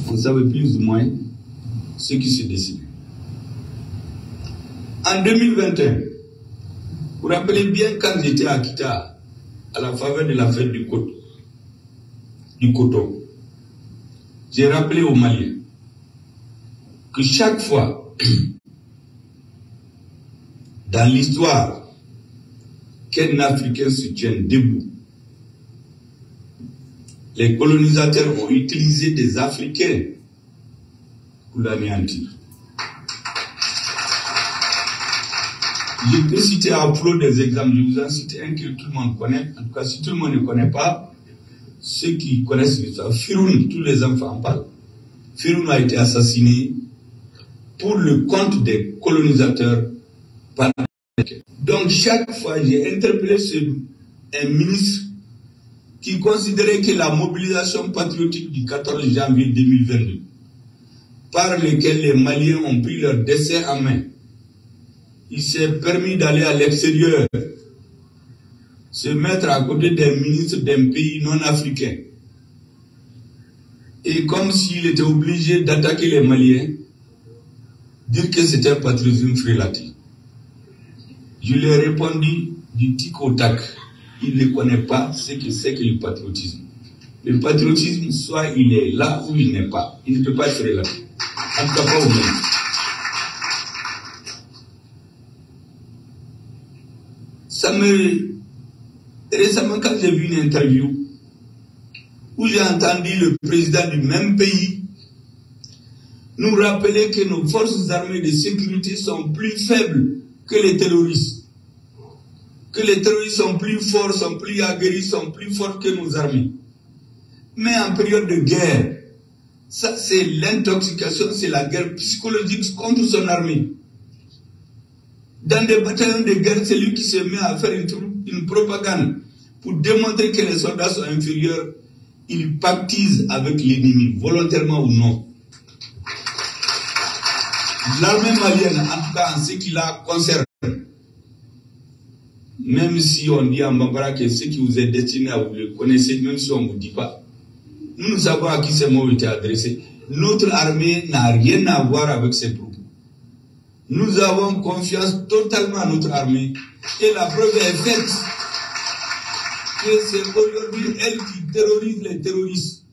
vous savez plus ou moins ce qui se décide. En 2021, vous vous rappelez bien quand j'étais à Kita, à la faveur de la fête du coton, j'ai rappelé aux Maliens que chaque fois dans l'histoire qu'un Africain se tienne debout, les colonisateurs ont utilisé des Africains pour l'anéantir. Je peux citer à flot des exemples, je vous en cite un que tout le monde connaît. En tout cas, si tout le monde ne connaît pas, ceux qui connaissent l'histoire, Firoun, tous les enfants en parlent. Firoun a été assassiné pour le compte des colonisateurs par l'Amérique. Donc chaque fois, j'ai interpellé un ministre qui considérait que la mobilisation patriotique du 14 janvier 2022, par lequel les Maliens ont pris leur destin en main, il s'est permis d'aller à l'extérieur, se mettre à côté des ministres d'un pays non africain. Et comme s'il était obligé d'attaquer les Maliens, dire que c'était un patriotisme frélaté. Je lui ai répondu du tic au tac. Il ne connaît pas ce que c'est que le patriotisme. Le patriotisme, soit il est là ou il n'est pas. Il ne peut pas être frélaté. En tout cas, pas au même. Récemment, quand j'ai vu une interview où j'ai entendu le président du même pays nous rappeler que nos forces armées de sécurité sont plus faibles que les terroristes. Que les terroristes sont plus forts, sont plus aguerris, sont plus forts que nos armées. Mais en période de guerre, ça c'est l'intoxication, c'est la guerre psychologique contre son armée. Dans des bataillons de guerre, c'est lui qui se met à faire une propagande pour démontrer que les soldats sont inférieurs. Il pactise avec l'ennemi, volontairement ou non. L'armée malienne, en tout cas en ce qui la concerne, même si on dit en Bambara que ce qui vous est destiné à vous le connaissez, même si on ne vous dit pas, nous savons à qui ces mots ont été adressés. Notre armée n'a rien à voir avec ces propos. Nous avons confiance totalement à notre armée et la preuve est faite que c'est aujourd'hui elle qui terrorise les terroristes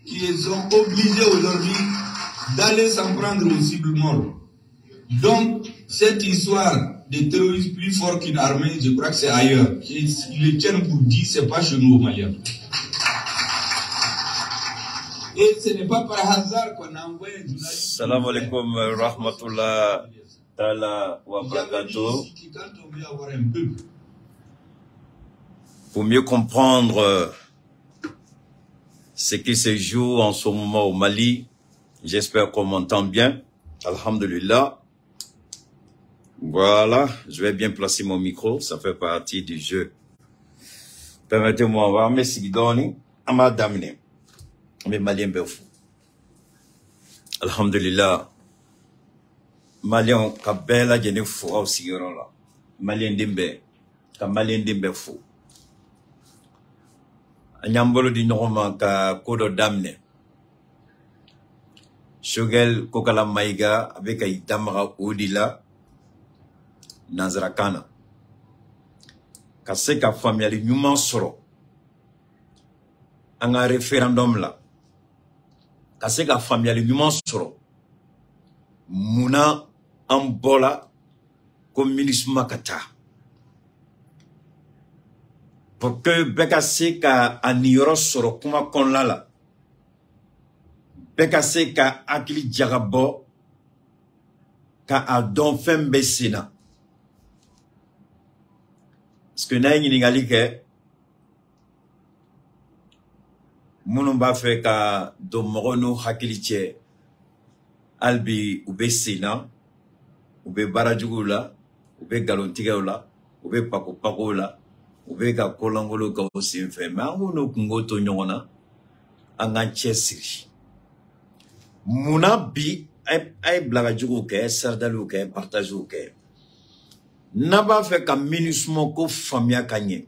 qui sont obligés aujourd'hui d'aller s'en prendre aux cibles morts. Donc, cette histoire des terroristes plus forts qu'une armée, je crois que c'est ailleurs. Ils le tiennent pour dire, c'est pas chez nous au Mali. Et ce n'est pas par hasard qu'on a envoyé un journaliste. Salam alaikum rahmatullah ta'ala wa barakatuh. Pour mieux comprendre ce qui se joue en ce moment au Mali, j'espère qu'on m'entend bien. Alhamdulillah. Voilà, je vais bien placer mon micro, ça fait partie du jeu. Permettez-moi, on va me sigdoni, ama damne. Mais Malien befou. Alhamdulillah. Malien kabela jene fou au sigorola. Malien dimbe, ka Malien dimbe fou. Anyambolo di norma ka kodo damne. Shogel kokala maiga avec ay damra odila Nazarakana. Ka se ka familiali nyuman soro. Anga référendum la. Ka se ka familiali nyuman soro. Muna ambola communisme kata. Pour que beka se ka aniyoro soro kuma kon lala. Beka se ka akili jagabo ka adon fembe sena. Parce que n'a ningali ke munu ba fe ka do morono hakili che albi ube sena ube barajugula ube galontigula ube pakopakula ube ka kolangolo ka osinfe ma munu kungoto nyona anganche siri muna bi ay blaga jugu ke sardalu ke partage ke Naba fait ka minusmo ko famia kanye.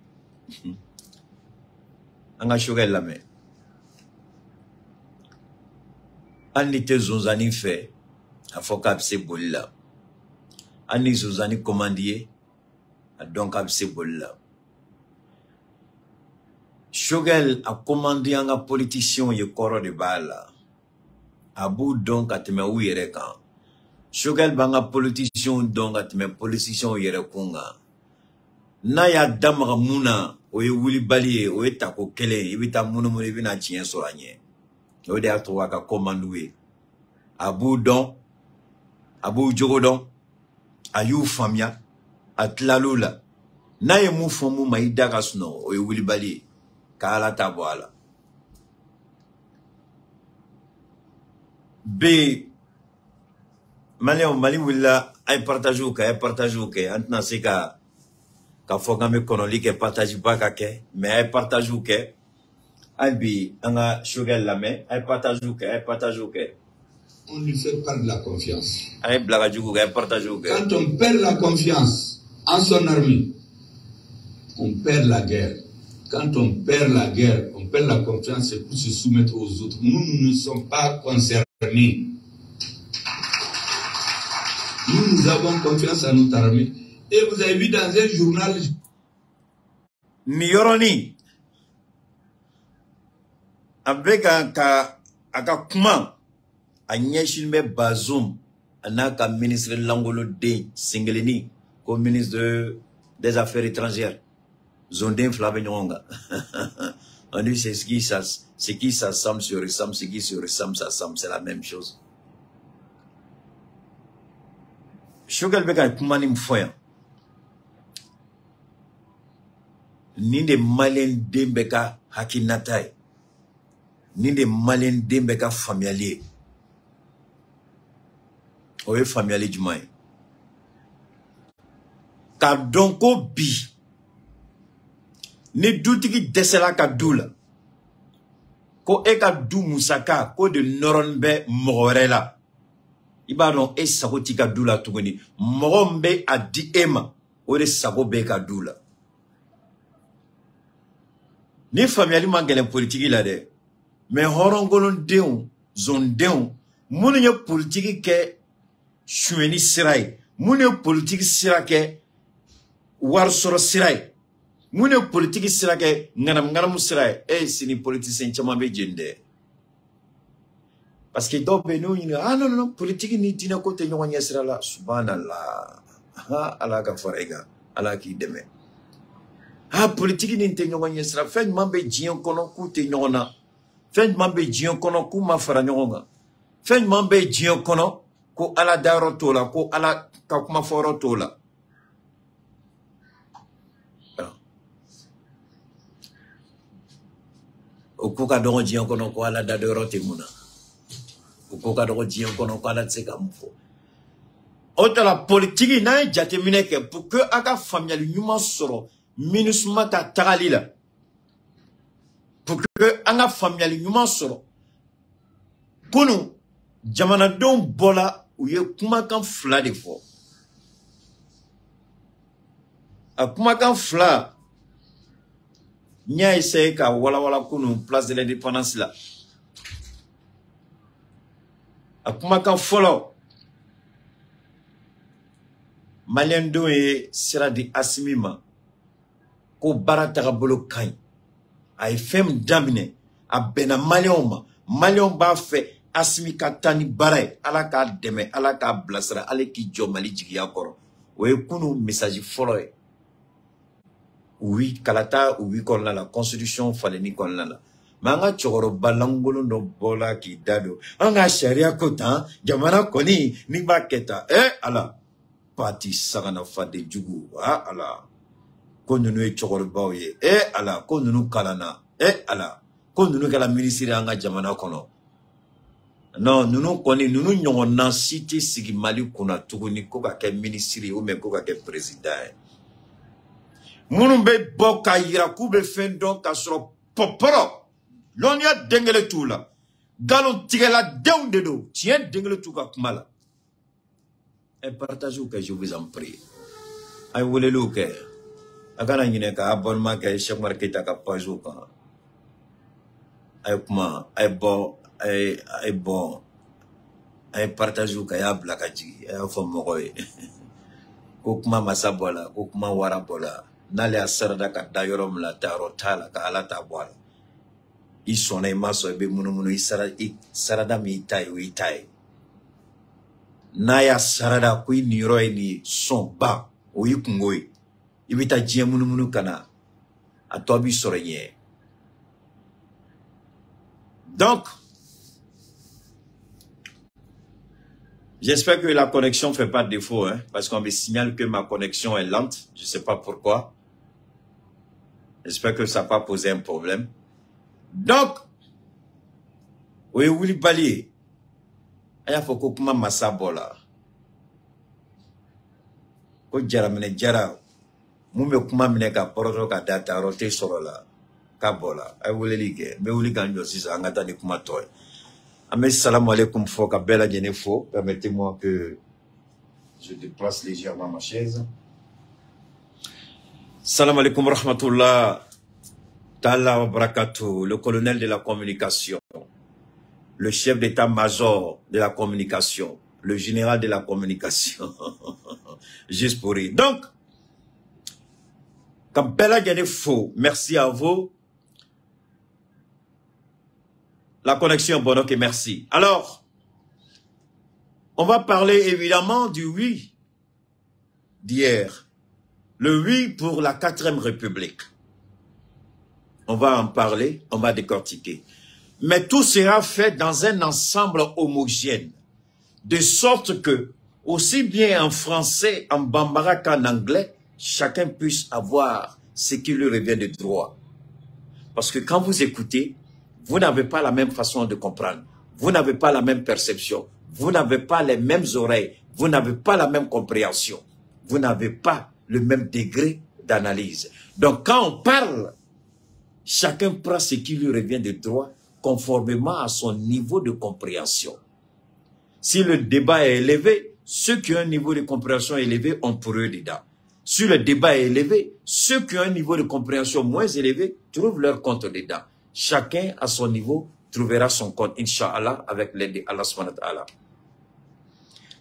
Anga shogel la me. Ani te zonzani fait, a faut qu'abse bolila. Ani zonzani commandier, donc abse bolila. Shogel a commandé un politicien ye koro de bala. Abu donc a teme ou yere kan. Shogel banga politicien donc a teme politicien yere kunga. Na ya damra muna oye wuli baliye oye tako kele ibita munu munu ibina chien soranye. Ode atwa ka commandoué. Abu don Abu jogodon ayu famia atlalula. Na ye mu fomu maida kasno oye wuli baliye. Kala taboala. B Mali willa ay partage antna sika ka foga me konoli ke partage ba ka ke mais ay partage ke albi anga Shogel lame ay partage ke on lui fait perdre la confiance. Ay blaga jugu ay partage ke Quand on perd la confiance en son armée, on perd la guerre. Quand on perd la guerre, on perd la confiance, c'est pour se soumettre aux autres. Nous ne sommes pas concernés. Nous avons confiance en notre armée. Et vous avez vu dans un journal... Niyoroni. Avec aka kuma, a nyeshilme Bazoum, anaka ministre Langolo de Singelini, comme ministre des Affaires étrangères. Zondin Flavenonga. On dit c'est ce qui s'assemble sur ressemble, ce qui se ressemble, s'assemble, c'est la même chose. Shogel beka kumani mfoya. Ni de malen dembeka hakinatai. Ni de malen dembeka familier. Oye familier jumai. Ka donko bi. Ni doutiki desela ka doula. Ko e ka dou musaka, ko de noronbe morela. Iba non e sako ti ka doula tuguni. Morombe a di ema, o de sako be ka doula. Ni familiali mangelen politiki la de. Mais horongolon deon, zon deon, mouni ye politiki ke choueni sirai. Mouni ye politiki sira ke warsoro sirai. Moune politique sira ke nganam sira sini politicien chama be jende parce que do be no ni non politique ni dina ko te nyonya sira la subhanallah ha ala ka forega ala ki deme ha politique ni te nyonya sira fen mambe jion kono ku te nyona fen mambe jion kono ku ma fara nyonga fen mambe jion kono ko ala daro tola ko ala ka kuma foro tola. Ukuka dongo jion kono ko ala dadoro temuna. Ukuka dongo jion kono ko ala tseka mfo. Ota la politique na jate mineke pour que aka familial nyuma soro minusma ka tagalila. Pour que anga familial nyuma soro. Kunu jamana don bola uye kuma kan fla de fo. A kuma kan fla Nya essaye ka wala kunu place de l'indépendance là. Akuma kan follow. Malendo e sera di asimima. Ko barata bolo kain. Ay fem damine. A bena malion ba fe asimi katani baray. Ala ka deme, ala ka blasra, ale ki jo mali jigi akoro. We kunu message follow. Oui, kalata oui kon la constitution fallait ni kon la. Manga choro balangolo no bola ki dado. Anga sharia kota jamana koni ni baketa ala parti sagana fade jugu ala konunu e choro baoye ala konunu kalana ala konunu kala ministre anga jamana kono. Non, nunu koni nunu nyona cité sigi mali kuna tuguni ko ka ke ministre ou me ko ka ke président. Munumbe boka yiraku be fendo kasro poporo lonia dengele tula galon tigela deunde do tien dengele tuka kumala et partagez que je vous en prie ay wole luke akana nyine ka abonnement ka Cheikh Marketa ka page ka ay kuma ay bon ay partage ka ya blaka jigi ay fo mogo ye ko kuma masabola ko kuma warabola nale asarada ka dayoro mla taro tala ka alata bola isona imaso be munumunu sarada mi itai naya sarada ko iniro ni son ba o yikungoi ibita jie munumunu kana atobi sorenye. Donc j'espère que la connexion ne fait pas de défaut, hein, parce qu'on me signale que ma connexion est lente. Je ne sais pas pourquoi. J'espère que ça n'a pas posé un problème. Donc, oui, oui, Bali. Il faut que je massa bola. Ko jara mene jara. Mumbe kuma mene ka poroto ka data rote sorola. Ka bola. Ay wole lige. Me wuli ganjo sisa angata ni kuma toy. Amen, salam alaikum, Foka Bella Genefo. Permettez-moi que je déplace légèrement ma chaise. Salam alaikum, rahmatullah. Ta'ala wa barakatuh, le colonel de la communication, le chef d'état-major de la communication, le général de la communication. Juste pour rire. Donc, comme Bella Genefo, merci à vous. La connexion, bon, ok, merci. Alors, on va parler évidemment du oui d'hier. Le oui pour la 4e République. On va en parler, on va décortiquer. Mais tout sera fait dans un ensemble homogène. De sorte que, aussi bien en français, en bambara qu'en anglais, chacun puisse avoir ce qui lui revient de droit. Parce que quand vous écoutez, vous n'avez pas la même façon de comprendre. Vous n'avez pas la même perception. Vous n'avez pas les mêmes oreilles. Vous n'avez pas la même compréhension. Vous n'avez pas le même degré d'analyse. Donc, quand on parle, chacun prend ce qui lui revient de droit conformément à son niveau de compréhension. Si le débat est élevé, ceux qui ont un niveau de compréhension élevé ont pour eux dedans. Si le débat est élevé, ceux qui ont un niveau de compréhension moins élevé trouvent leur compte dedans. Chacun à son niveau trouvera son compte, Inch'Allah, avec l'aide d'Allah subhanahu wa ta'ala.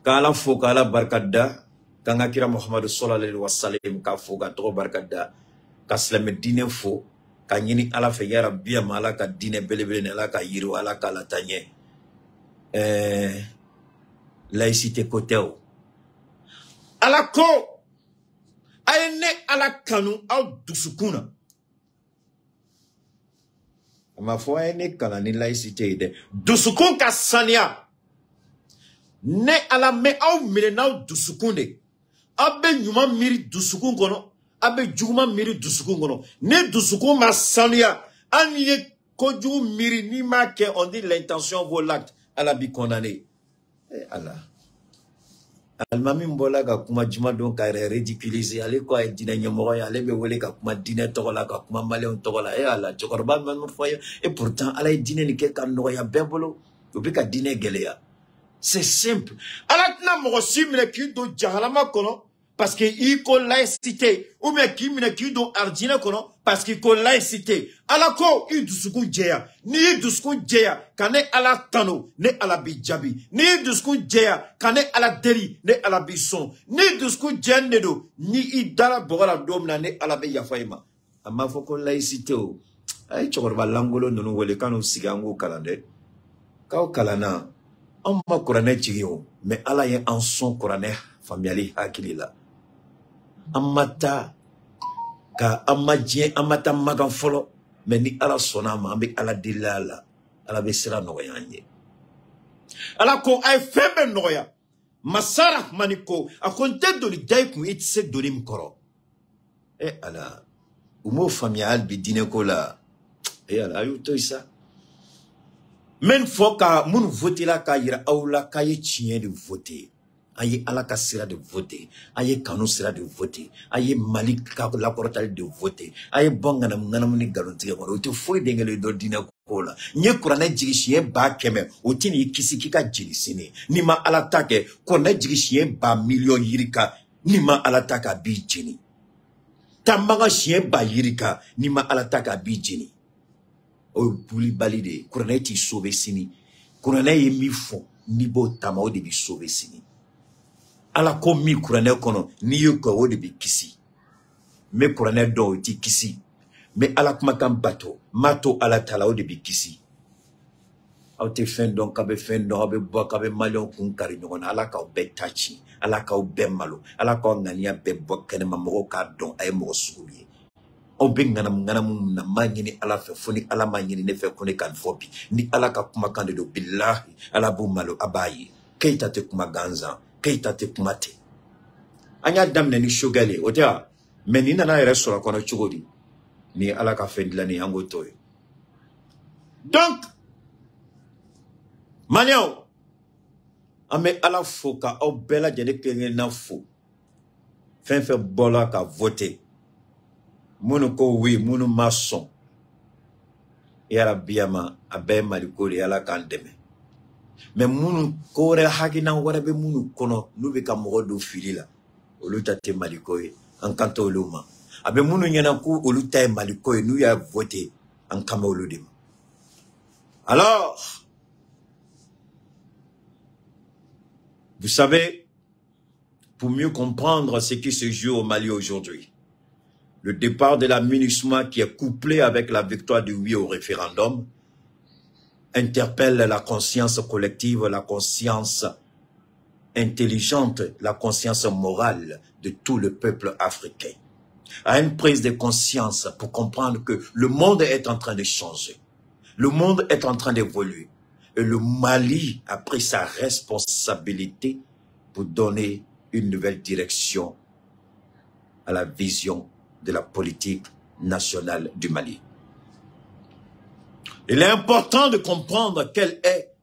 Quand Allah faut qu'Allah barkada, quand Akira Muhammad sallallahu alayhi wa sallam, quand faut qu'Allah barkada, quand Islam dîne faux, quand yini Allah fait yara bien mala, quand dîne belebele ala, quand yiru ala, quand la tanye, laïcité côté ou. Allah ko, ayene ala kanu au dusukuna. Ma foi ne kana ni laïcité de dusukun ka sania ne ala me au milenaw dusukunde abe nyuma miri dusukun kono abe juma miri dusukun kono ne dusukun ma sania anye koju miri ni ma ke on dit l'intention vaut l'acte ala bi condamné Allah almami mbola ka kuma juma don ka ridiculiser ale ko ay dina nyomo ya ale be wele ka kuma dina togola ka kuma male togola Allah jokorba man foya et pourtant ala dina ni ke kan no ya bebolo obi ka dina geleya c'est simple ala tna mo simile ki do jahalama kono parce que il ko laïcité ou bien ki mine ki do ardina kono parce que ko laïcité ala ko i dusuku jeya ni dusuku jeya kane ala tano ne ala bi jabi ni dusuku jeya kane ala deri ne ala bi son ni dusuku jende do ni i dara bogala domna ne ala be yafaima amma foko laïcité o ay chorba langolo nonu wele kanu sigango kalande kaw kalana on ma korane chigio mais ala ye en son korane familiali akilila amata ka amadien amata magan folo mais ni ala sonama ambe ala dilala ala be sira no yanye ala ko ay fembe noya masara maniko akonte do li jay ku itse dolim koro e ala umo familial bi dine ko la e ala ayu to isa men foka mun voter la ka yira awla ka ye chien de voter aye ala ka sira de voter aye kanu sira de voter aye malik ka la portal de voter aye bongana nganam ni garantie ko to foi dengele do dina ko la nye kurana jigi chien ba keme otini kisi kika jigi sini ni ma ala take ko na jigi chien ba million yirika ni ma ala taka bi jini tamaga chien ba yirika ni ma ala taka bi jini o buli balide kurana ti sauver sini kurana ye mi fond nibo tama o de bi sauver sini ala ko mi kuranɛ kono ni yo ko o de bi kisi me kuranɛ do ti kisi me ala kuma kan bato mato ala tala o de bi kisi aw te fen don ka be fen don be bo ka be malion kun kari ɲɔgɔn na ala k'aw bɛɛ taci ala k'aw bɛɛ malo ala k'aw ŋaniya bɛɛ bɔ kɛnɛma mɔgɔw k'a dɔn a ye mɔgɔ sugu ye aw bɛ ŋanamu na ma ɲini ala fɛ fo ni ala ma ɲini ne fɛ ko ne ka nin fɔ bi ni ala ka kumakan de don bilahi ala b'u malo a b'a ye Keita tɛ kuma gansan Keita tɛ kuma ten an y'a daminɛ ni Choguel ye o tɛ wa mais nin nana yɛrɛ sɔrɔ a kɔnɔ cogo di ni ala ka fɛn dilanni an k'o to ye donc Maliens, an bɛ ala fo ka aw bɛɛ lajɛlen kelen-kelenna fo fɛn fɛn bɔla ka voter minnu ko oui minnu ma sɔn yarabiyama a bɛɛ ye maliko de ye ala k'an dɛmɛ mais minnu ko wɛrɛ hakilina wɛrɛ bɛ minnu kɔnɔ n'u bɛ ka mɔgɔ don fili la olu ta tɛ maliko ye an kan tɛ olu ma a bɛ minnu ɲɛna ko olu ta ye maliko ye n'u y'a voter an kan bɛ olu de ma alors vous savez, pour mieux comprendre ce qui se joue au Mali aujourd'hui, le départ de la MINUSMA qui est couplé avec la victoire du oui au référendum interpelle la conscience collective, la conscience intelligente, la conscience morale de tout le peuple africain. À une prise de conscience pour comprendre que le monde est en train de changer. Le monde est en train d'évoluer. Et le Mali a pris sa responsabilité pour donner une nouvelle direction à la vision de la politique nationale du Mali. Il est important de comprendre quelle est,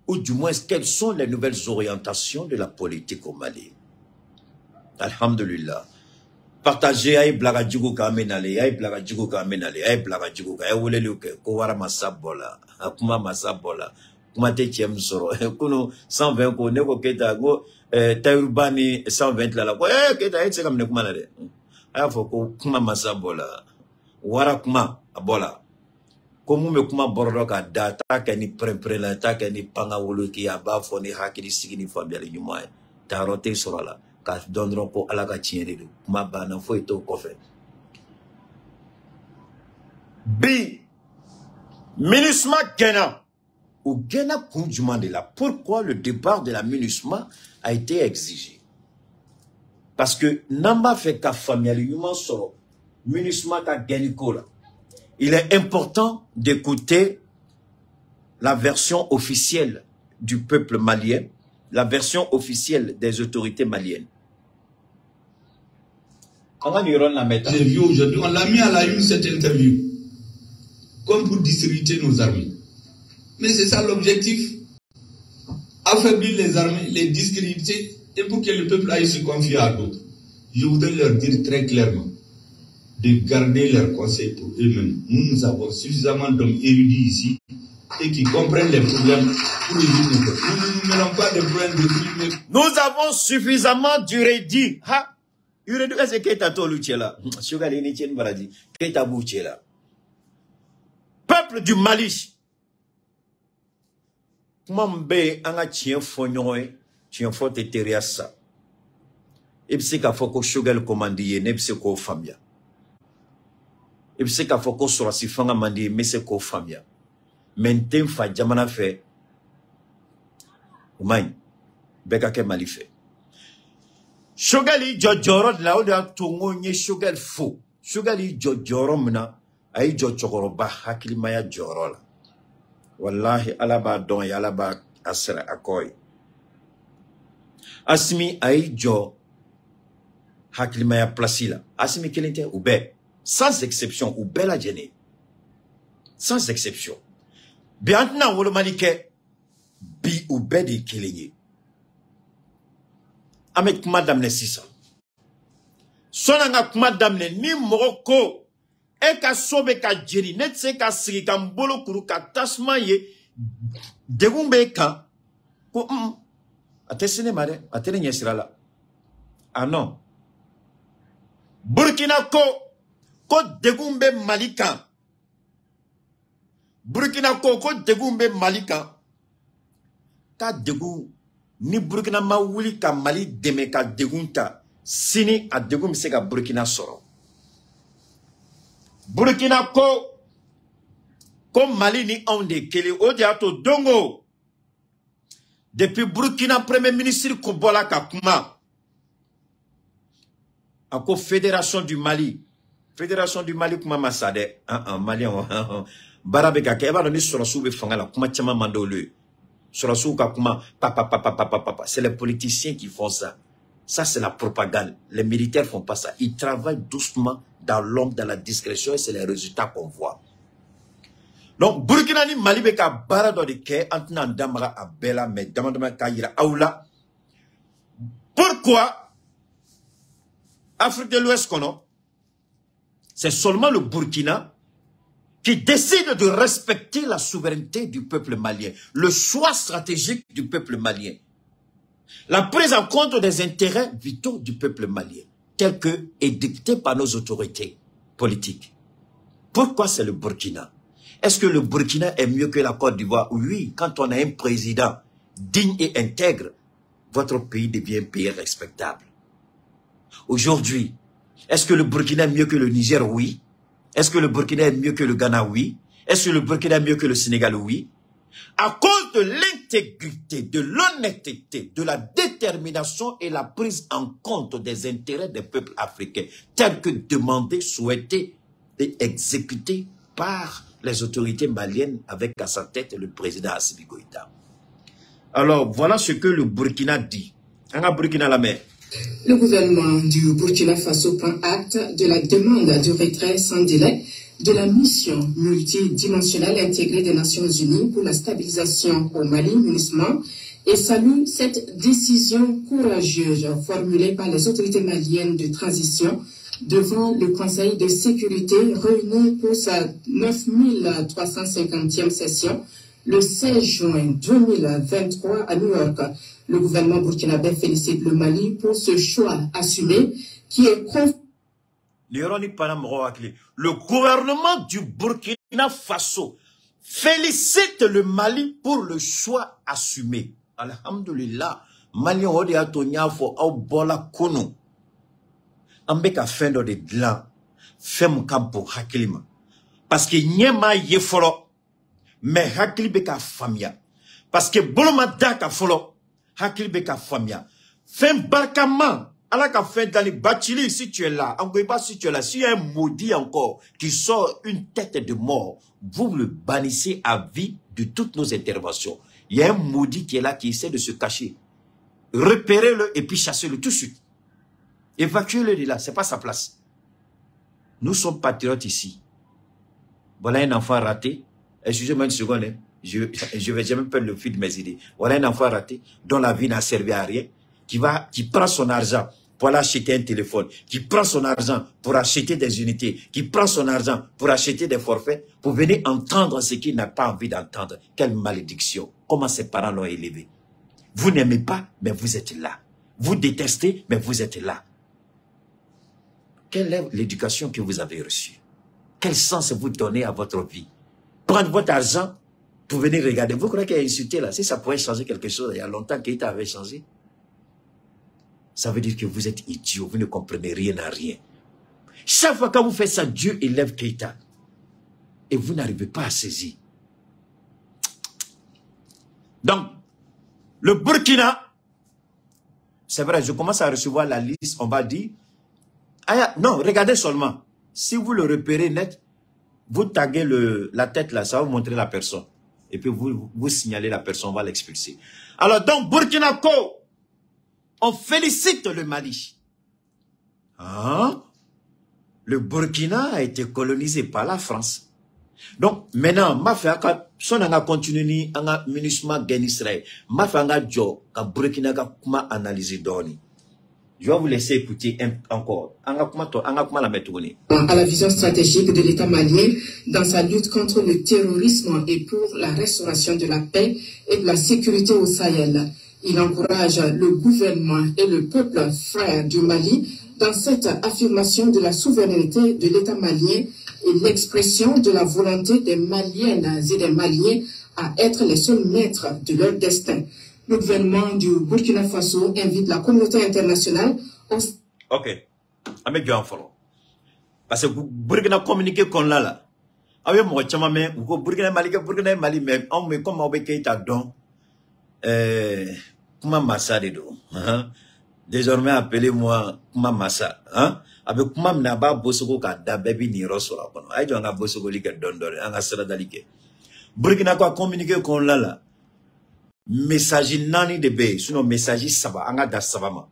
ou du moins quelles sont les nouvelles orientations de la politique au Mali. Alhamdulillah. Partagez ay blaga djugo ka menale ay blaga djugo ka menale ay blaga djugo ka wole luke ko wara masabola akuma masabola kuma te chem soro kuno 120 ko ne ko Keita go tayubani 120 la ko Keita etse kam ne kuma na de aya fo ko kuma masabola wara kuma abola ko mu me kuma bordo ka data ka ni prepare la ta ka ni panga wolo ki aba fo ni hakili sigini fambiale nyuma ta rote soro la ka dondron ko ala ka tiɲɛ de kuma bana foyi t'o kɔfɛ bi MINUSMA gɛnna o gɛnna kun jumɛn de la pourquoi le départ de la MINUSMA a été exigé parce que n'an b'a fɛ ka faamuyali ɲuman sɔrɔ MINUSMA ka gɛnni ko la il est important d'écouter la version officielle du peuple malien, la version officielle des autorités maliennes. J'ai vu aujourd'hui, on l'a mis à la une cette interview, comme pour discréditer nos armées. Mais c'est ça l'objectif. Affaiblir les armées, les discréditer, et pour que le peuple aille se confier à d'autres. Je voudrais leur dire très clairement de garder leurs conseils pour eux-mêmes. Nous avons suffisamment d'hommes érudits ici et qui comprennent les problèmes pour résoudre nos problèmes. Nous ne nous mêlons pas de problèmes de crime. Nous avons suffisamment d'urédit. Ha! Urédit, c'est Keita Toluchela. Choguel ni Tien Baradi. Keita Bouchela. Peuple du Mali. Mambe anga tien fonyoy, tien fote teriasa. Ebse ka foko Choguel komandi nebse ko famia. Ebse ka foko sura sifanga mandi mese ko famia. Mentem fa jamana fe. Umay. Beka ke Mali fe. Choguel jojoro la oda tungo nye Choguel fo. Choguel jojoro mna ay jojoro ba hakili maya jorola. Wallahi alaba don ya alaba asra akoy. Asmi ay jo hakili maya plasila. Asmi kelente ube. Sans exception, ube la jene. Sans exception. Biantna wolo malike bi ube di kelenye. Avec madame Nessisa. Sonanga madame ne ni moroko e ka sobe ka jeri net se ka sigi ka mbolo kuru ka tasma ye degumbe ka ko atesene mare atene nyesirala. Ah non. Burkina ko degumbe malika. Burkina ko degumbe malika. ka degun ni Burkina ma wuli ka Mali deme ka degun ta sini a degun se ka Burkina soro Burkina ko Mali ni on de kele o de ato dongo depuis Burkina premier ministre Kobola ka kuma ako Fédération du Mali kuma masade Malien barabe ka keba ni sorosu be fanga la kuma chama mandole sorosu ka kuma papa c'est les politiciens qui font ça. Ça c'est la propagande. Les militaires font pas ça. Ils travaillent doucement dans l'ombre, dans la discrétion et c'est les résultats qu'on voit. Donc Burkina ni Mali be ka bara do de ke antna ndamara abela mais demandement ka yira aula. Pourquoi Afrique de l'Ouest kono c'est seulement le Burkina qui décide de respecter la souveraineté du peuple malien, le choix stratégique du peuple malien, la prise en compte des intérêts vitaux du peuple malien, tel que est dicté par nos autorités politiques. Pourquoi c'est le Burkina? Est-ce que le Burkina est mieux que la Côte d'Ivoire? Oui, quand on a un président digne et intègre, votre pays devient un pays respectable. Aujourd'hui, est-ce que le Burkina est mieux que le Niger? Oui. Est-ce que le Burkina est mieux que le Ghana? Oui. Est-ce que le Burkina est mieux que le Sénégal? Oui. À cause de l'intégrité, de l'honnêteté, de la détermination et la prise en compte des intérêts des peuples africains, tels que demandés, souhaités et exécutés par les autorités maliennes avec à sa tête le président Assimi Goïta. Alors, voilà ce que le Burkina dit. Burkina la mer. Le gouvernement du Burkina Faso prend acte de la demande de retrait sans délai de la mission multidimensionnelle intégrée des Nations Unies pour la stabilisation au Mali, MINUSMA, et salue cette décision courageuse formulée par les autorités maliennes de transition devant le Conseil de sécurité réuni pour sa 9350e session le 16 juin 2023 à New York. Le gouvernement burkinabé félicite le Mali pour ce choix assumé qui est le gouvernement du Burkina Faso félicite le Mali pour le choix assumé. Alhamdulillah, Mali ode atonya fo au bola kono. Ambeka fendo de glan fem kampo hakilima. Parce que nyema yefolo mais hakili beka famia. Parce que boloma daka folo hakili beka famia. Fem barkama. Alors qu'à fin dans les bachili, si tu es là, en Goïba, si tu es là, s'il y a un maudit encore qui sort une tête de mort, vous le bannissez à vie de toutes nos interventions. Il y a un maudit qui est là, qui essaie de se cacher. Repérez-le et puis chassez-le tout de suite. Évacuez-le de là, c'est pas sa place. Nous sommes patriotes ici. Voilà un enfant raté. Excusez-moi une seconde, hein. Je vais jamais perdre le fil de mes idées. Voilà un enfant raté dont la vie n'a servi à rien, qui prend son argent pour aller acheter un téléphone, qui prend son argent pour acheter des unités, qui prend son argent pour acheter des forfaits, pour venir entendre ce qu'il n'a pas envie d'entendre. Quelle malédiction. Comment ses parents l'ont élevé. Vous n'aimez pas, mais vous êtes là. Vous détestez, mais vous êtes là. Quelle est l'éducation que vous avez reçue? Quel sens vous donnez à votre vie? Prendre votre argent pour venir regarder. Vous croyez qu'il y a insulté là? Si ça pourrait changer quelque chose, il y a longtemps qu'il avait changé. Ça veut dire que vous êtes idiot, vous ne comprenez rien à rien. Chaque fois que vous faites ça, Dieu élève Keïta. Et vous n'arrivez pas à saisir. Donc, le Burkina, c'est vrai, je commence à recevoir la liste, on va dire. Ah, non, regardez seulement. Si vous le repérez net, vous taguez la tête là, ça va vous montrer la personne. Et puis vous signalez la personne, on va l'expulser. Alors, donc, Burkina Faso, on félicite le Mali. Hein? Le Burkina a été colonisé par la France. Donc, maintenant, ma fait son anga continue anga MINUSMA gen Israël. Ma fait anga jo ka Burkina ka kuma analyser doni. Je vais vous laisser écouter encore. Anga kuma la mettre. À la vision stratégique de l'État malien dans sa lutte contre le terrorisme et pour la restauration de la paix et de la sécurité au Sahel. Il encourage le gouvernement et le peuple frère du Mali dans cette affirmation de la souveraineté de l'État malien et l'expression de la volonté des Maliennes et des Maliens à être les seuls maîtres de leur destin. Le gouvernement du Burkina Faso invite la communauté internationale au... Ok. Avec Johan Folo. Parce que Burkina communiqué con là. Avec moi, mais Burkina Mali, mais on me comme on Keita donc. Kuma Massa de do. Désormais appelez-moi Kuma Massa. Avec Kuma Naba Bosoko ka da baby ni rosora kono. Ay jonga Bosoko like dondore, anga sala dalike. Burkina ko communiqué con là. Message nani de be, sinon message saba, anga da sabama.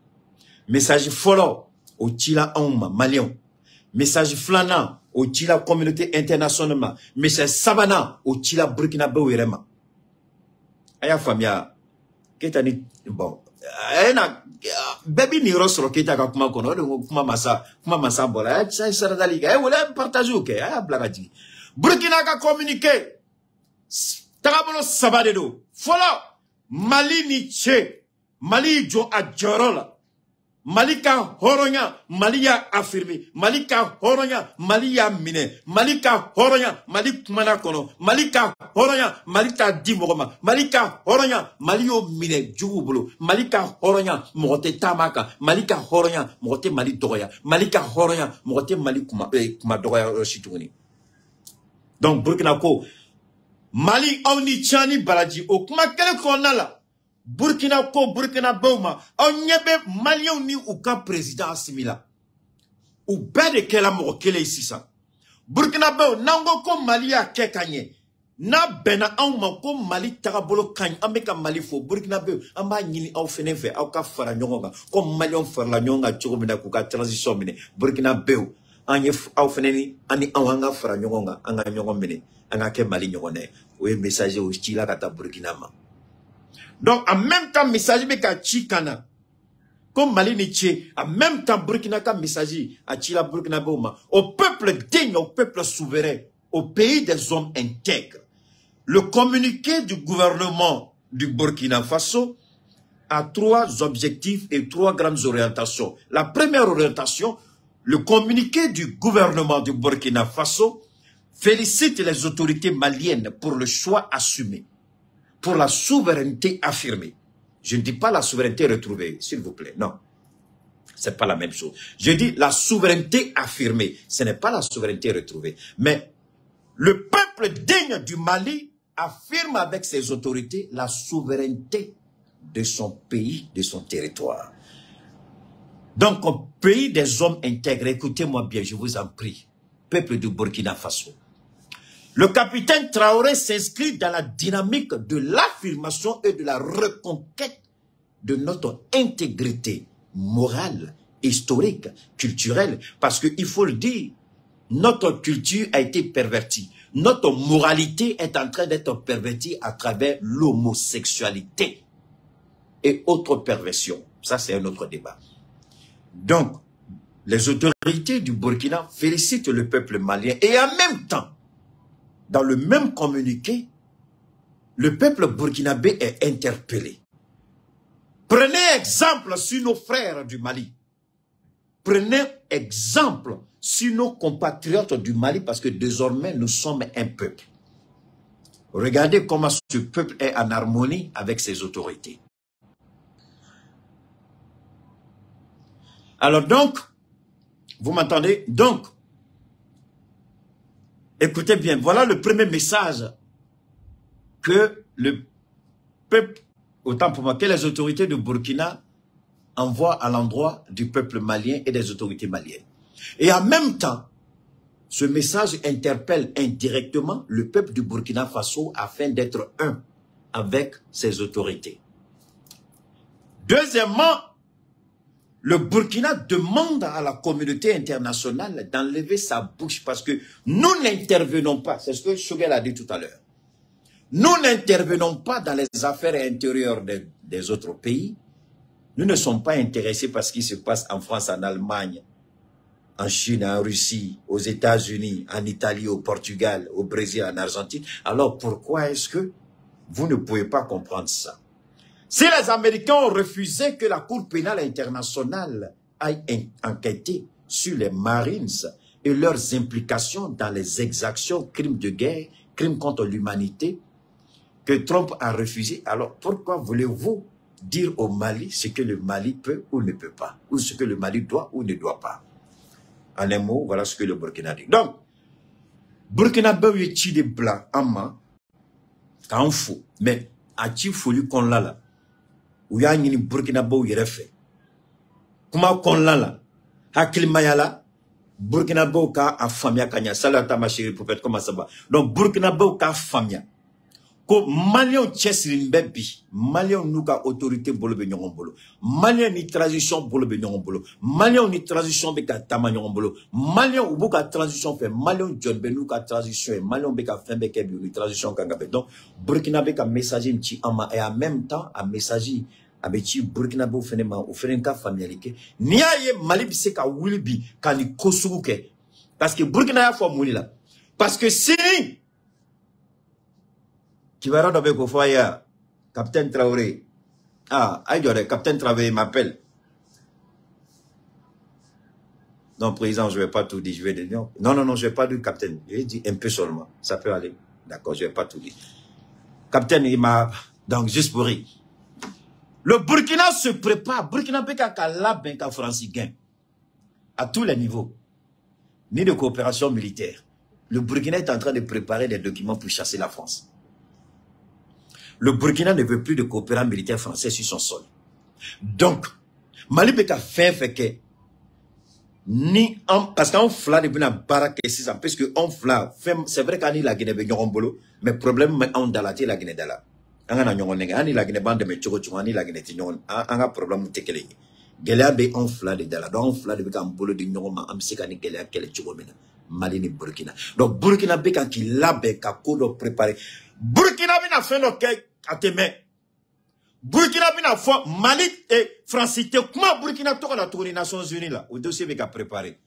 Message follow, au Chila Auma, Malion. Message flana, au Chila communauté internationale. Message sabana, au Chila Burkina Bouirema. Aya famia, ketani, bon. Ayana, baby ni rosro keta ka kuma kono, kuma masa bola, ça sera daliga. Eh, wala partage ou ke, aya blagati. Burkina ka communiqué. Tagabolo sabade do. Follow. Mali ni che, Mali jo a jorola, Mali ka horonya, Mali ya affirmé, Mali ka horonya, Mali ya mine, Mali ka horonya, Mali kumana kono, Mali ka horonya, Mali ta di mogoma, Mali ka horonya, Mali yo mine jugu bolo, Mali ka horonya, mogote tamaka, Mali ka horonya, mogote Mali dogoya, Mali ka horonya, mogote Mali kuma dogoya roshituni. Donc Burkina ko Mali oni chani baraji o kuma kele kona la Burkina ko Burkina Bauma on nyebe Mali ni uka président asimila ou bede kela mo kele ici ça Burkina Bao nango ko Mali a kekanye na bena ma ko Mali tagabolo kany ameka Mali fo Burkina Bao amba nyini au fenefe au ka fara nyonga ko Mali on fara la nyonga chogomina ku ka transition mine Burkina Bao anye au feneni ani awanga fara nyonga anga nyongomine anga ke Mali nyongone ou messager au Chila kata Burkina ma. Donc en même temps messager be ka chikana comme Mali ni tché en même temps Burkina ka messager a Chila Burkina Bauma au peuple digne, au peuple souverain, au pays des hommes intègres. Le communiqué du gouvernement du Burkina Faso a 3 objectifs et 3 grandes orientations. La première orientation, le communiqué du gouvernement du Burkina Faso félicite les autorités maliennes pour le choix assumé, pour la souveraineté affirmée. Je ne dis pas la souveraineté retrouvée, s'il vous plaît, non. C'est pas la même chose. Je dis la souveraineté affirmée, ce n'est pas la souveraineté retrouvée. Mais le peuple digne du Mali affirme avec ses autorités la souveraineté de son pays, de son territoire. Donc, au pays des hommes intègres, écoutez-moi bien, je vous en prie, peuple du Burkina Faso. Le capitaine Traoré s'inscrit dans la dynamique de l'affirmation et de la reconquête de notre intégrité morale, historique, culturelle, parce qu'il faut le dire, notre culture a été pervertie. Notre moralité est en train d'être pervertie à travers l'homosexualité et autres perversions. Ça, c'est un autre débat. Donc, les autorités du Burkina félicitent le peuple malien et en même temps, dans le même communiqué, le peuple burkinabé est interpellé. Prenez exemple sur nos frères du Mali. Prenez exemple sur nos compatriotes du Mali parce que désormais nous sommes un peuple. Regardez comment ce peuple est en harmonie avec ses autorités. Alors donc, vous m'entendez? Donc, écoutez bien, voilà le premier message que le peuple, autant pour moi, que les autorités de Burkina envoient à l'endroit du peuple malien et des autorités maliennes. Et en même temps, ce message interpelle indirectement le peuple du Burkina Faso afin d'être un avec ses autorités. Deuxièmement, le Burkina demande à la communauté internationale d'enlever sa bouche parce que nous n'intervenons pas. C'est ce que Choguel a dit tout à l'heure. Nous n'intervenons pas dans les affaires intérieures des autres pays. Nous ne sommes pas intéressés par ce qui se passe en France, en Allemagne, en Chine, en Russie, aux États-Unis, en Italie, au Portugal, au Brésil, en Argentine. Alors pourquoi est-ce que vous ne pouvez pas comprendre ça? Si les Américains ont refusé que la Cour pénale internationale aille enquêter sur les Marines et leurs implications dans les exactions, crimes de guerre, crimes contre l'humanité, que Trump a refusé. Alors pourquoi voulez-vous dire au Mali ce que le Mali peut ou ne peut pas, ou ce que le Mali doit ou ne doit pas? En un mot, voilà ce que le Burkina dit. Donc, Burkina Faso est tiré blanc en main, quand fou, mais a-t-il fallu qu'on l'a là? Ou y a une Burkina Faso qui refait? Comment qu'on l'a là? Hakil Mayala, Burkina Faso a famia kanya, salata ma chérie prophète, comment ça va? Donc, Burkina Faso a famia. Ko Malion Tchesrin Bebi, Malion Nuka autorité bolo be nyongon bolo, Malion ni transition bolo be nyongon bolo, Malion ni transition be ka tama nyongon bolo, Malion ubuka transition fait, Malion John be nuka transition, Malion be ka fin be kebi ni transition kanga be. Donc Burkina be ka messager nti ama et en même temps a messager abeti Burkina be ofenema ofenenka familialité. Ni aye Mali bi se ka wilbi ka ni kosugu ke. Parce que Burkina ya fo mouli là. Parce que si qui va rendre avec au foyer, Capitaine Traoré. Ah, aïe, Capitaine Traoré m'appelle. Non, président, je ne vais pas tout dire. Je vais dire non, non, non, je ne vais pas dire capitaine. Je vais dire un peu seulement. Ça peut aller. D'accord, je ne vais pas tout dire. Capitaine, il m'a. Donc, juste pour rire. Le Burkina se prépare. Burkina Beka Kalab Benka Francigain. À tous les niveaux. Ni de coopération militaire. Le Burkina est en train de préparer des documents pour chasser la France. Le Burkina ne veut plus de coopérants militaires français sur son sol. Donc, Mali Beka fait que ni en, parce qu'on fla de bina barak et c'est parce que on fla c'est vrai qu'on la Guinée bolo, mais problème on dalati la Guinée dala. On a nyongo nenga ani la Guinée bande me choko chumani la Guinée tinyon on a problème tekele. Gelia be on fla de dala, donc on fla de beka mbolo de nyongo ma am sekani gelia kele choko mena. Mali ni Burkina. Donc Burkina Beka qui l'a beka kodo préparé. Burkina bina fait no kay ateme. Burkina bina fois Mali et Francité. Comment Burkina toka la tournée Nations Unies là? Au dossier beka préparé.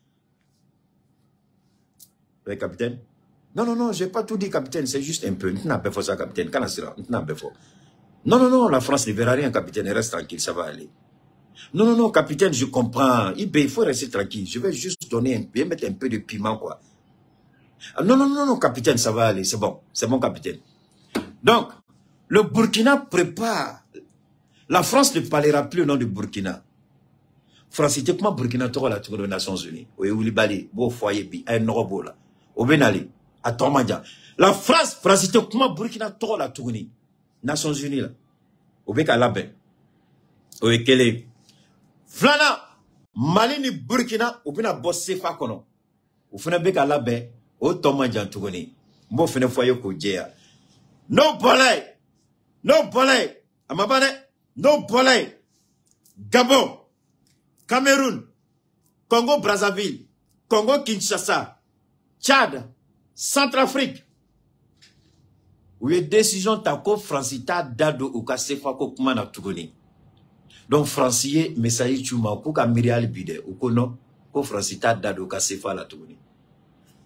Oui, capitaine? Non, non, non, j'ai pas tout dit, capitaine. C'est juste un peu. N'a pas fait ça, capitaine. Non, non, non, la France ne verra rien, capitaine. Reste tranquille, ça va aller. Non, non, non, capitaine, je comprends. Il faut rester tranquille. Je vais juste donner un peu, mettre un peu de piment, quoi. Non, non, non, non, capitaine, ça va aller. C'est bon. C'est bon, capitaine. Donc, le Burkina prépare. La France ne parlera plus au nom du Burkina. France, c'était comment Burkina tourne la tour des Nations Unies. Oui, Oulibaly, beau foyer, un robo là. Au Benali, à Tormadja. La France, c'était comment Burkina tourne la tour des Nations Unies là. Au Beka Labé. Oui, quel est. Flana, Mali ni Burkina, au Bena bossé fa kono. Au Fena Beka Labé, au Tormadja tourné. Mo Fena foyer ko djea. No bolay. No bolay. Amabane. No bolay. Gabon. Cameroun, Congo-Brazzaville, Congo-Kinshasa, Tchad, Centrafrique. Où il y a décision tako Francita dado ou kasefa ko kuma na tugoni. Donc Francier message chuma ko ka mirial bide ou kono ko Francita dado kasefa la tugoni.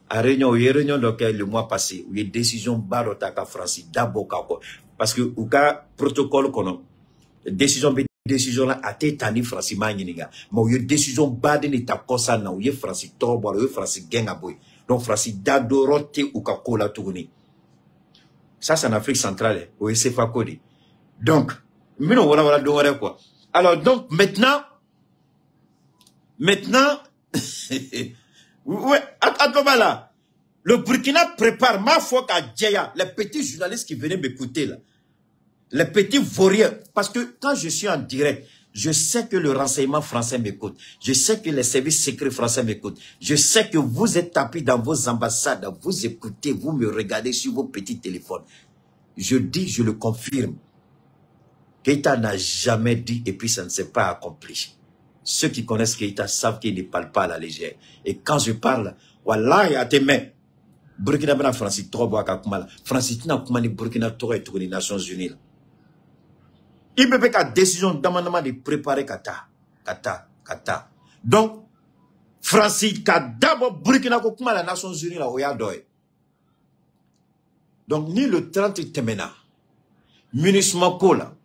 À réunion donc le mois passé où il y a décision barota ka Franci dabo ka ko parce que ou ka protocole kono décision là a été tani Francis Magninga mais il y a décision bade ni ta kosa na il y a Francis Tobo il y a Francis Gengaboy donc Francis Dadorote ou Kakola tourné ça c'est en Afrique centrale au CFA Code donc mais non voilà donc quoi alors donc maintenant ouais là le Burkina prépare ma foi qu'à Djeya les petits journalistes qui venaient m'écouter là. Les petits vauriens, parce que quand je suis en direct, je sais que le renseignement français m'écoute. Je sais que les services secrets français m'écoutent. Je sais que vous êtes tapis dans vos ambassades, vous écoutez, vous me regardez sur vos petits téléphones. Je dis, je le confirme. Keïta n'a jamais dit et puis ça ne s'est pas accompli. Ceux qui connaissent Keïta savent qu'il ne parle pas à la légère. Et quand je parle, voilà, il y a tes mains. Burkina Bana Francis, trop bois Kakumala. Francis, n'a pas Burkina Toro et les Nations Unies. Il peut faire décision d'amendement de préparer Kata. Donc, Francis, d'abord Burkina Kokuma la Nations Unies là, Oyadoy. Donc, ni le 30 Temena, munissement Kola,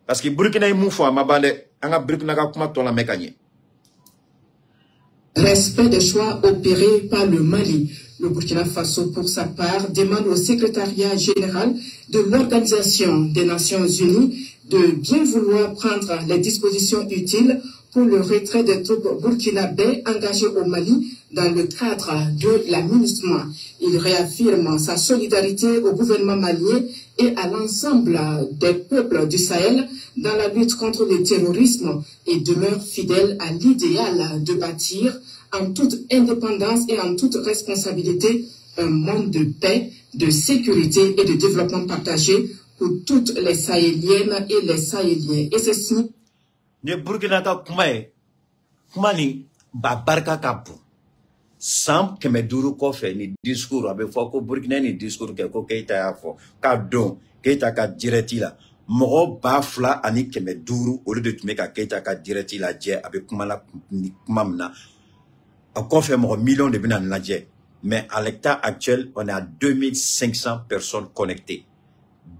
parce que Burkina est moufou à ma bande, on a Burkina Kokuma ton la mécanique. respect des choix opérés par le Mali. Le Burkina Faso, pour sa part, demande au secrétariat général de l'Organisation des Nations Unies de bien vouloir prendre les dispositions utiles pour le retrait des troupes burkinabais engagées au Mali dans le cadre de la MINUSMA. Il réaffirme sa solidarité au gouvernement malien et à l'ensemble des peuples du Sahel dans la lutte contre le terrorisme et demeure fidèle à l'idéal de bâtir en toute indépendance et en toute responsabilité un monde de paix, de sécurité et de développement partagé pour toutes les Sahéliennes et les Sahéliens. Et ceci... Ne Burkina ka kuma ni ba barka ka bon. Sam keme duru ko fe ni discours abe fo ko Burkina ni discours ke ko Keita ya fo ka don Keita ka direti la mogo ba fla ani keme duru au lieu de tume ka Keita ka direti la je abe kuma la kuma mna a ko fe mogo millions de bina la je. Mais à l'état actuel on est à 2500 personnes connectées.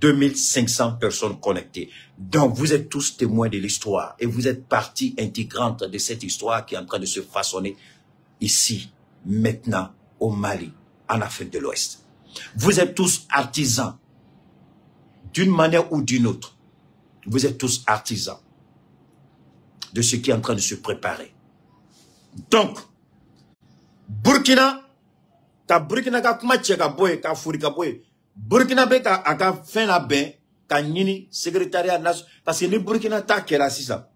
2500 personnes connectées. Donc, vous êtes tous témoins de l'histoire et vous êtes partie intégrante de cette histoire qui est en train de se façonner ici, maintenant, au Mali, en Afrique de l'Ouest. Vous êtes tous artisans, d'une manière ou d'une autre. Vous êtes tous artisans de ce qui est en train de se préparer. Donc, Burkina, ta Burkina ka kuma tcheka boy, ka furika boy, Burkina be ka aka fin la ben ka nini secrétariat national parce que ni Burkina ta kera sisa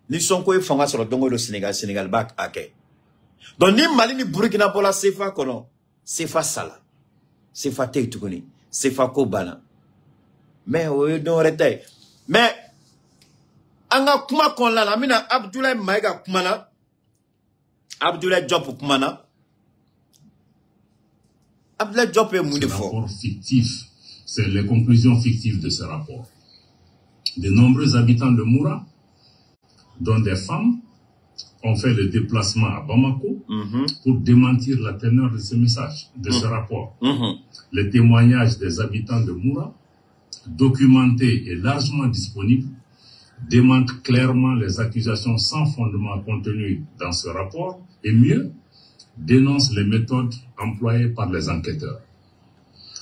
ni sonko e fanga sur le dongo le Sénégal ba ake donc ni Mali ni Burkina bola sefa kono sefa sala sefa te tukuni sefa ko bana mais o don rete mais anga kuma kon la mina Abdoulaye Maïga kumana Abdoulaye Diop kumana Rapport fictif, c'est les conclusions fictives de ce rapport. De nombreux habitants de Moura, dont des femmes, ont fait le déplacement à Bamako pour démentir la teneur de ce message, de ce rapport. Les témoignages des habitants de Moura, documentés et largement disponibles, démentent clairement les accusations sans fondement contenues dans ce rapport et mieux, dénonce les méthodes employées par les enquêteurs.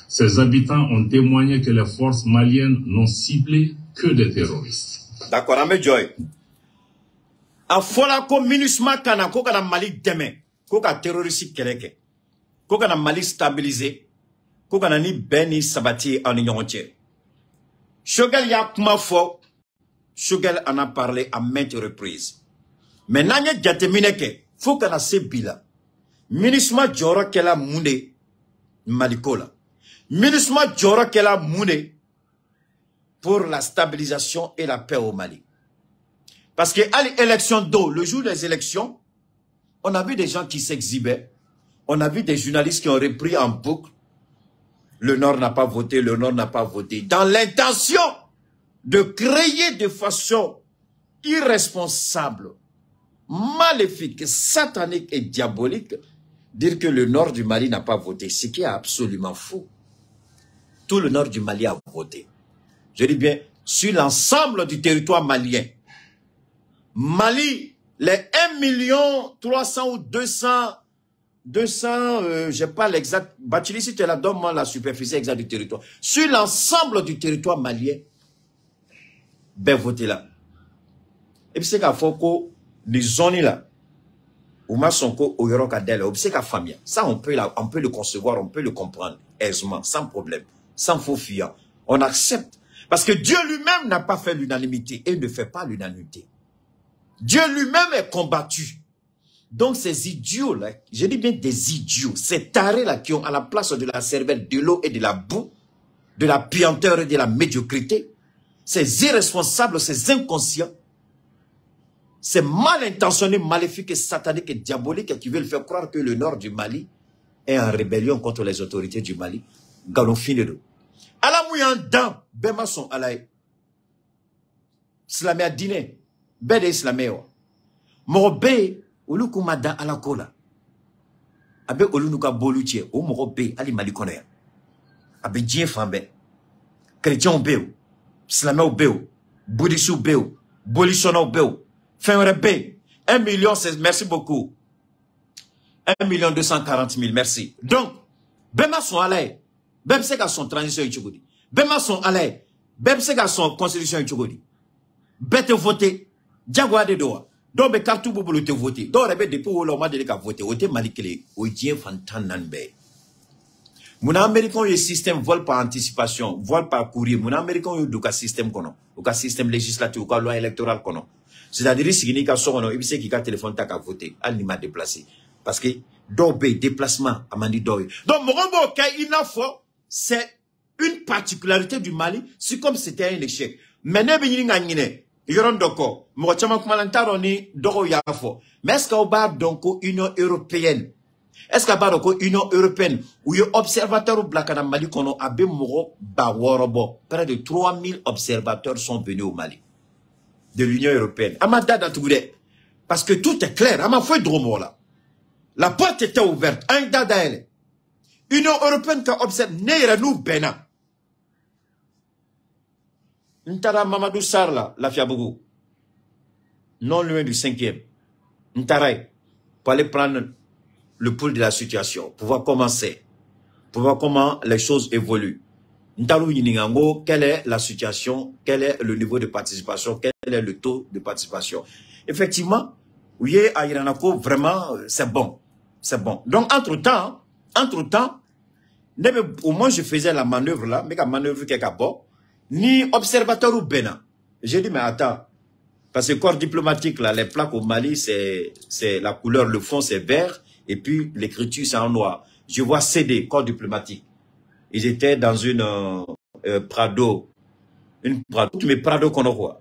Ces habitants ont témoigné que les forces maliennes n'ont ciblé que des terroristes. D'accord, Amé Joy. A fola ko MINUSMA kana ko kana Mali deme, ko ka terroriste keleke, ko kana Mali stabilisé, ko kana ni beni sabati en union tiers. Choguel ya kuma fo, Choguel en a parlé à maintes reprises. Mais nanye jatemine ke, faut kana se bila. MINUSMA jora kela munde Malikola. MINUSMA jora kela munde pour la stabilisation et la paix au Mali. Parce que à l'élection d'eau, le jour des élections, on a vu des gens qui s'exhibaient. On a vu des journalistes qui ont repris en boucle. Le Nord n'a pas voté, le Nord n'a pas voté. Dans l'intention de créer de façon irresponsable, maléfique, satanique et diabolique, dire que le nord du Mali n'a pas voté, ce qui est absolument fou. Tout le nord du Mali a voté. Je dis bien, sur l'ensemble du territoire malien. Mali, les 1 300 000 ou 200, je sais pas l'exact, Bachili, si tu la donnes-moi la superficie exacte du territoire. Sur l'ensemble du territoire malien, ben voté là. Et puis c'est qu'à Foko, les zones là, ou ma sonko au yoro kadel, c'est qu'à famille. Ça on peut le concevoir, on peut le comprendre aisément, sans problème, sans faux fuyant. On accepte parce que Dieu lui-même n'a pas fait l'unanimité et ne fait pas l'unanimité. Dieu lui-même est combattu. Donc ces idiots là, je dis bien des idiots, ces tarés là qui ont à la place de la cervelle de l'eau et de la boue, de la puanteur et de la médiocrité, ces irresponsables, ces inconscients, ces mal intentionnés, maléfiques et sataniques et diaboliques qui veulent faire croire que le nord du Mali est en rébellion contre les autorités du Mali. Galon finero. Ala mouyandan, bema son alaye. Islamé a dîné. Bede islamé o. Morobe, olu kumada ala kola. Abe olu nuka boluche, o morobe, ali Mali koné. Abe djien fambe. Chrétien o beo. Islamé o beo. Bouddhiste o beo. Bolisona o beo. Fin 1 million, merci beaucoup. 1 240 000, merci. Donc, Bema son allé. Bem c'est qu'à son transition Itchugodi. Bema son allé. Bem c'est qu'à son constitution Itchugodi. Bête voter. Diagwa de doa. Donc, be kartu bobo te voter. Donc, rebe depuis où l'on m'a dit qu'à voter. Ote malikele. Oudien fantan nanbe. Mon américain y système vol par anticipation, vol par courrier. Mon américain y douka système kono. Douka système législatif, douka loi électorale kono. C'est-à-dire, si il y a son nom, il sait qu'il a téléphone à voter. Il m'a déplacé. Parce que, d'obé, déplacement, à mandi d'oeil. Donc, Morombo, il n'a pas, c'est une particularité du Mali, c'est comme c'était un échec. Mais, ne béni n'angine, yoron doko, Morochama Kumalantaro ni doko yafo. Mais est-ce qu'il y a donc Union Européenne? Est-ce qu'il y a donc Union Européenne, où il y a observateurs au Blakana Mali kono abe moro baworobo. Près de 3000 observateurs sont venus au Mali. De l'Union Européenne. Parce que tout est clair. La porte était ouverte. Un dada elle. Union Européenne qui observe. Neira nous bena. Ntara Mamadou Sarla, la Fiabougou. Non loin du 5e. Ntaraï. Pour aller prendre le pouls de la situation. Pour voir comment c'est. Pour voir comment les choses évoluent. Quelle est la situation, quel est le niveau de participation, quel est le taux de participation. Effectivement, oui, à Iranako, vraiment, c'est bon. C'est bon. Donc, entre-temps, au moins je faisais la manœuvre là, mais la manœuvre quelque part, ni observateur ou bénin. J'ai dit, mais attends, parce que corps diplomatique là, les plaques au Mali, c'est la couleur, le fond c'est vert, et puis l'écriture c'est en noir. Je vois CD, corps diplomatique. Ils étaient dans une Prado, mais Prado qu'on voit.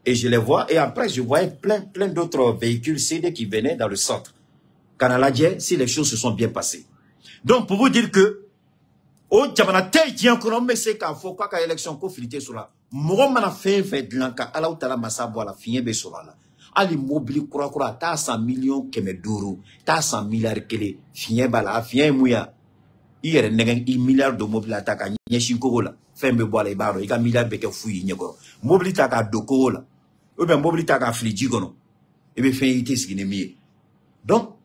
Et je les vois, et après je voyais plein d'autres véhicules CD qui venaient dans le centre. Canaladier, si les choses se sont bien passées. Donc pour vous dire que, au Djamanate, il y a encore un message qu'il faut qu'à l'élection qu'on filtre sur là. Moi, je fait de l'anka, à la outala masabo à la fin de sur là. Ali mobile kura, ta 100 millions kemeduru, ta 100 milliards kele, fin bala, fin mouya. Il y a un milliard de mobiles attaques à Nyeshinkola. Fembe boile et barre, il y a un milliard de fouilles. Mobile taka dokola. Ou bien mobile taka fligigono. Et bien, fin ce qui n'est mieux. Donc,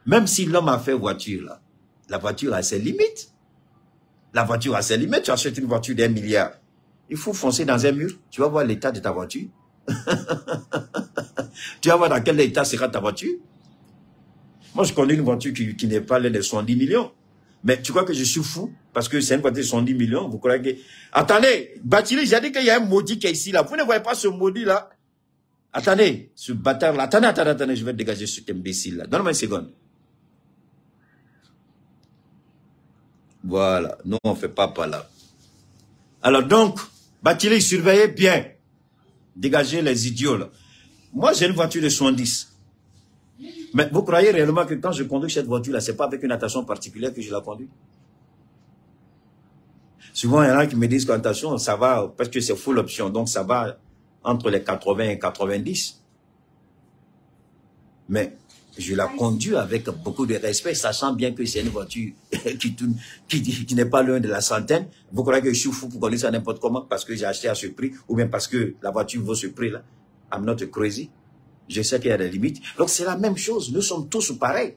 même si l'homme a fait voiture là, la voiture a ses limites. La voiture a ses limites. Tu achètes une voiture d'1 milliard. Il faut foncer dans un mur. Tu vas voir l'état de ta voiture. Tu vas voir dans quel état sera ta voiture. Moi, je connais une voiture qui n'est pas l'un des 70 millions. Mais tu crois que je suis fou? Parce que c'est une voiture de 110 millions. Vous croyez que... Attendez, Batili, j'ai dit qu'il y a un maudit qui est ici, là. Vous ne voyez pas ce maudit, là? Attendez, ce bâtard-là. Attendez, je vais dégager cet imbécile, là. Donne-moi une seconde. Voilà. Nous, on ne fait pas par là. Alors, donc, Batili, surveillez bien. Dégagez les idiots, là. Moi, j'ai une voiture de 70. Mais vous croyez réellement que quand je conduis cette voiture-là, c'est pas avec une attention particulière que je la conduis? Souvent, il y en a qui me disent qu'attention, ça va, parce que c'est full option, donc ça va entre les 80 et 90. Mais je la conduis avec beaucoup de respect, sachant bien que c'est une voiture qui n'est pas loin de la centaine. Vous croyez que je suis fou pour conduire ça n'importe comment parce que j'ai acheté à ce prix, ou bien parce que la voiture vaut ce prix-là? I'm not crazy. Je sais qu'il y a des limites. Donc c'est la même chose. Nous sommes tous pareils.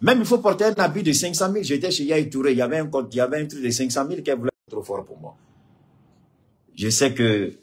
Même il faut porter un habit de 500 000. J'étais chez Yahi Touré. Il y avait un truc de 500 000 qui voulait être trop fort pour moi. Je sais que